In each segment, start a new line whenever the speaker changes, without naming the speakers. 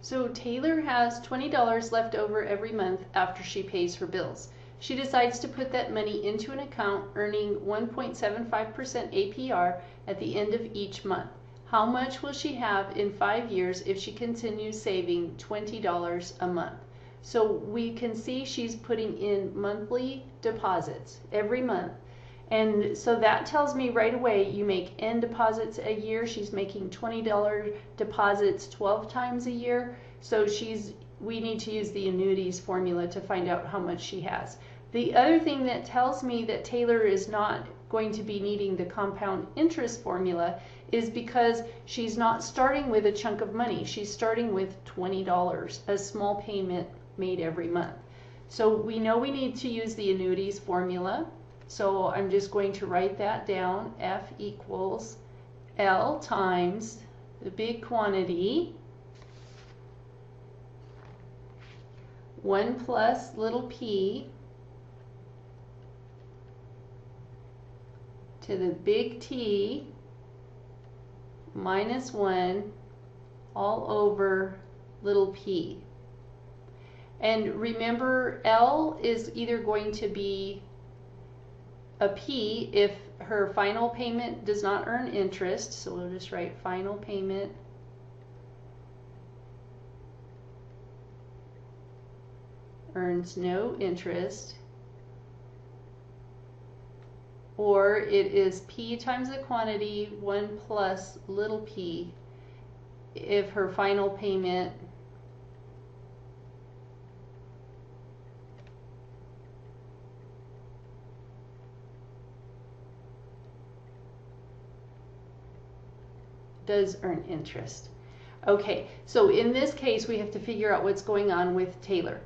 So Taylor has $20 left over every month after she pays her bills. She decides to put that money into an account earning 1.75% APR at the end of each month. How much will she have in 5 years if she continues saving $20 a month? So we can see she's putting in monthly deposits every month. And so that tells me right away you make N deposits a year. She's making $20 deposits 12 times a year. So we need to use the annuities formula to find out how much she has. The other thing that tells me that Taylor is not going to be needing the compound interest formula is because she's not starting with a chunk of money. She's starting with $20, a small payment made every month. So we know we need to use the annuities formula. So I'm just going to write that down. F equals L times the big quantity, 1 plus little p to the big T minus 1 all over little p. And remember, L is either going to be a P if her final payment does not earn interest. So we'll just write final payment earns no interest. Or it is P times the quantity 1 plus little p if her final payment does earn interest. Okay, so in this case we have to figure out what's going on with Taylor.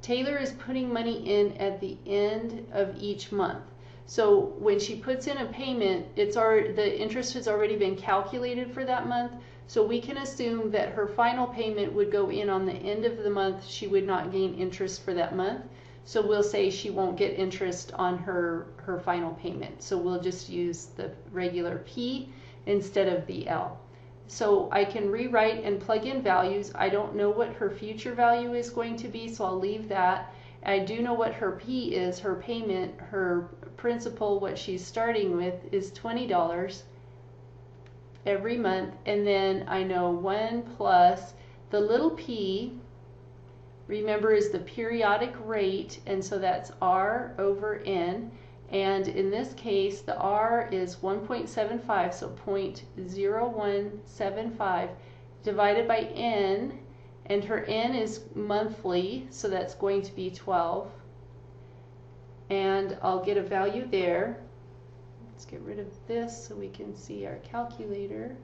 Taylor is putting money in at the end of each month. So when she puts in a payment, the interest has already been calculated for that month. So we can assume that her final payment would go in on the end of the month. She would not gain interest for that month. So we'll say she won't get interest on her final payment. So we'll just use the regular P instead of the L. So I can rewrite and plug in values. I don't know what her future value is going to be, so I'll leave that. I do know what her P is, her payment, her principal, what she's starting with is $20 every month. And then I know 1 plus the little p, remember, is the periodic rate, and so that's R over N. And in this case, the R is 1.75, so 0.0175 divided by N, and her N is monthly, so that's going to be 12. And I'll get a value there. Let's get rid of this so we can see our calculator.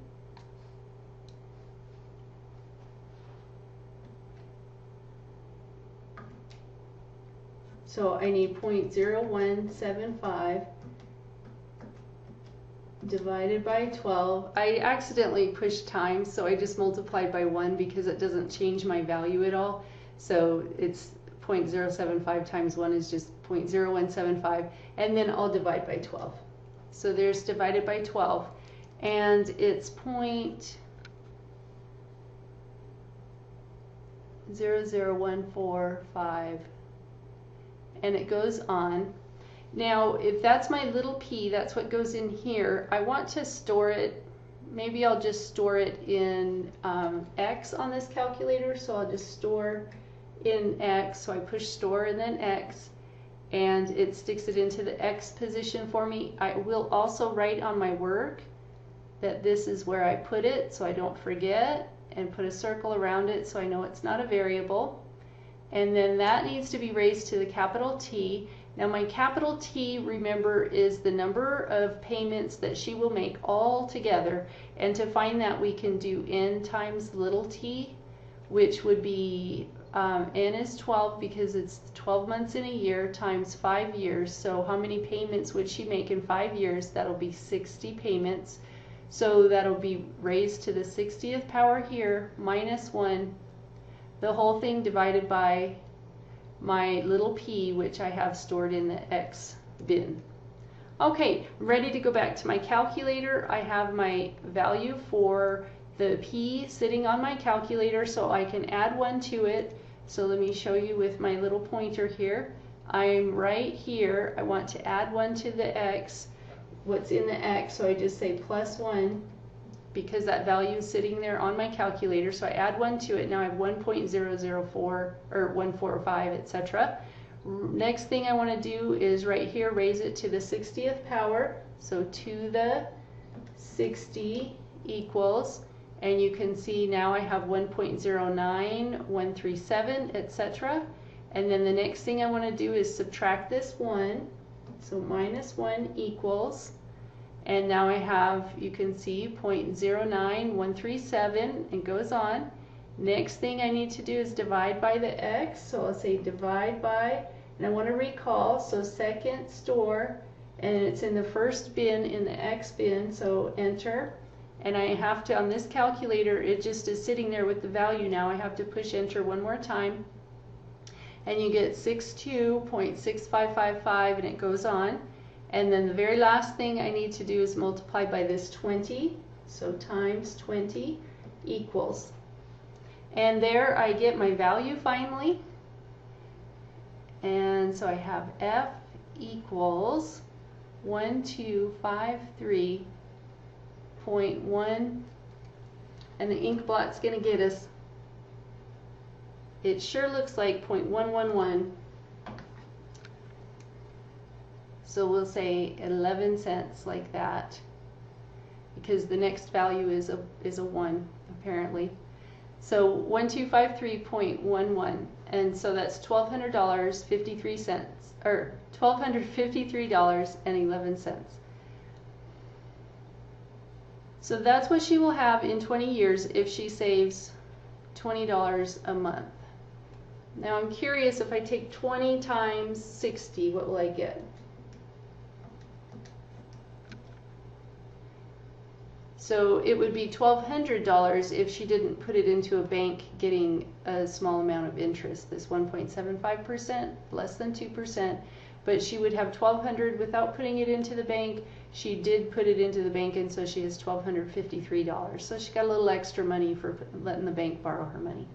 So I need 0.0175 divided by 12. I accidentally pushed times, so I just multiplied by 1 because it doesn't change my value at all. So it's 0.075 times 1 is just 0.0175, and then I'll divide by 12. So there's divided by 12, and it's 0.00145. And it goes on. Now, if that's my little p, that's what goes in here. I want to store it. Maybe I'll just store it in X on this calculator. So I'll just store in X. So I push store and then X, and it sticks it into the X position for me. I will also write on my work that this is where I put it so I don't forget, and put a circle around it so I know it's not a variable. And then that needs to be raised to the capital T. Now my capital T, remember, is the number of payments that she will make all together. And to find that, we can do N times little t, which would be, N is 12 because it's 12 months in a year times 5 years. So how many payments would she make in 5 years? That'll be 60 payments. So that'll be raised to the 60th power here, minus 1. The whole thing divided by my little p, which I have stored in the X bin. Okay, ready to go back to my calculator. I have my value for the P sitting on my calculator so I can add 1 to it. So let me show you with my little pointer here. I'm right here. I want to add 1 to the X, what's in the X, so I just say plus 1 because that value is sitting there on my calculator. So I add 1 to it. Now I have 1.004 or 1405, etc. Next thing I want to do is right here raise it to the 60th power. So to the 60 equals, and you can see now I have 1.09137, etc. And then the next thing I want to do is subtract this 1. So minus 1 equals, and now I have, you can see 0.09137, and goes on. Next thing I need to do is divide by the X, so I'll say divide by, and I want to recall, so second store, and it's in the first bin in the X bin, so enter. And I have to, on this calculator, it just is sitting there with the value now. I have to push enter one more time, and you get 62.6555, and it goes on. And then the very last thing I need to do is multiply by this 20, so times 20 equals. And there I get my value finally. And so I have F equals 1253.1, and the ink blot's going to get us, it sure looks like 0.111. So we'll say 11 cents like that, because the next value is a 1 apparently. So 1253.11, and so that's $1,200.53, or $1,253.11. So that's what she will have in 20 years if she saves $20 a month. Now I'm curious, if I take 20 times 60, what will I get? So it would be $1,200 if she didn't put it into a bank getting a small amount of interest, this 1.75%, less than 2%, but she would have $1,200 without putting it into the bank. She did put it into the bank, and so she has $1,253. So she got a little extra money for letting the bank borrow her money.